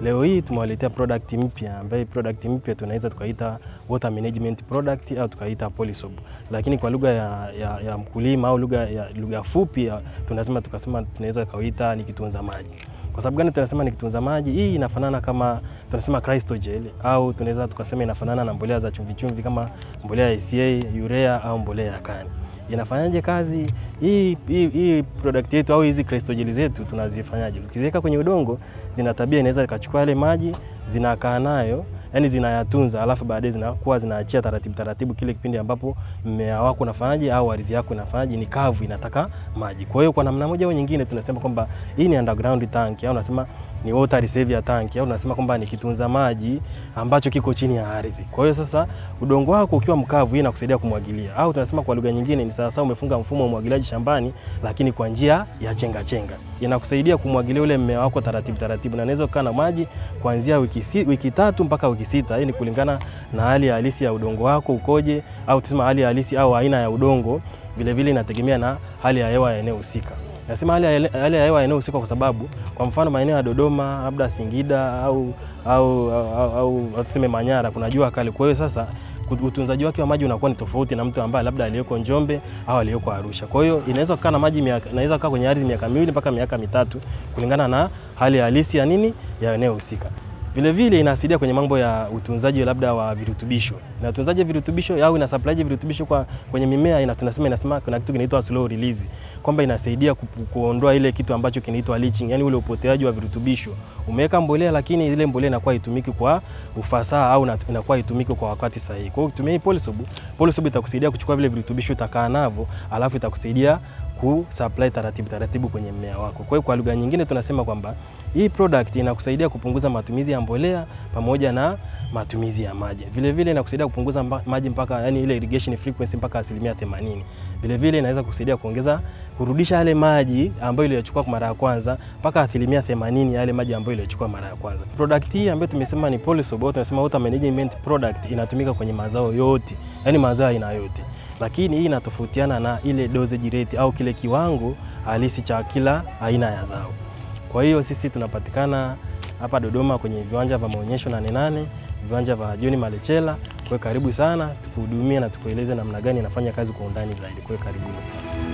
Leo hii tumewaletea product mpya ambayo product mpya tunaweza tukaita water management product au tukaita Polysob. Lakini kwa lugha ya mkulima au lugha fupi tunaweza kaita ni kitunza maji. Kwa sababu gani tunasema ni kitunza maji? Hii inafanana kama tunasema Crystogel au tunaweza tukasema inafanana na mbolea za chumvi chumvi kama mbolea ya ACA, urea au mbolea ya kani. Inafanyaje kazi? Hii product yetu au hizi Crystogel zetu tunazifanyaje? Ukiziweka kwenye udongo, zina tabia inaweza ikachukua yale maji, zinakaa nayo, yani zinayatunza, alafu baadaye zinakuwa zinaachia taratibu kile kipindi ambapo mmea wako unafanyaje au ardhi yako inafanyaje ni kavu inataka maji. Kwa hiyo kwa namna moja au nyingine tunasema kwamba hii ni underground tank au unasema ni water reservoir tank au unasema kwamba ni kitunza maji ambacho kiko chini ya ardhi. Kwa hiyo sasa udongo wako ukiwa mkavu hii inakusaidia kumwagilia. Au tunasema kwa lugha nyingine ni sasa umefunga mfumo wa umwagiliaji shambani lakini kwa njia ya chenga chenga. Inakusaidia kumwagilia ule mmea wako taratibu na inaweza kukaa na maji kuanzia wiki 3 mpaka wiki 6. Hii ni kulingana na hali halisi ya udongo wako ukoje au tuseme hali halisi au aina ya udongo, vile vile inategemea na hali ya hewa ya eneo husika. Nasema hali ya hewa ya eneo husika kwa sababu kwa mfano maeneo ya Dodoma, labda Singida au tuseme Manyara kuna jua kali. Kwa hiyo sasa utunzaji wake wa maji unakuwa ni tofauti na mtu ambaye labda aliyeko Njombe au aliyeko Arusha. Kwa hiyo inaweza kukaa na maji inaweza kukaa kwenye ardhi miaka 2 mpaka miaka 3 kulingana na hali halisi ya ya eneo husika. Vile vile inasaidia kwenye mambo ya utunzaji labda wa virutubisho. Na utunzaji virutubisho au ina supply virutubisho kwenye mimea tunasema kuna kitu kinaitwa slow release. Kwamba inasaidia kuondoa ile kitu ambacho kinaitwa leaching, yani ule upoteaji wa virutubisho. Umeweka mbolea lakini ile mbolea inakuwa haitumiki kwa ufasaha au inakuwa haitumiki kwa wakati sahihi. Kwa hiyo ukitumia Polysob itakusaidia kuchukua vile virutubisho utakaa navyo, alafu itakusaidia kusupply taratibu kwenye mmea wako. Kwa hiyo kwa lugha nyingine tunasema kwamba hii product inakusaidia kupunguza matumizi ya mbolea pamoja na matumizi ya maji. Vile vile inakusaidia kupunguza maji mpaka yani ile irrigation frequency mpaka 80%. Vile vile inaweza kusaidia kurudisha yale maji ambayo iliyochukua kwa mara ya kwanza mpaka 80% yale maji ambayo iliyochukua mara ya kwanza. Product hii ambayo tumesema ni Polysob, tunasema water management product, inatumika kwenye mazao yote, yani mazao aina yote. Lakini hii inatofautiana na ile dosage rate au kile kiwango halisi cha kila aina ya zao. Kwa hiyo sisi tunapatikana hapa Dodoma kwenye viwanja vya maonyesho 88, viwanja vya John Malechela. Kwa karibu sana, tukuhudumie na tukueleze namna gani inafanya kazi kwa undani zaidi. Kwa karibuni sana.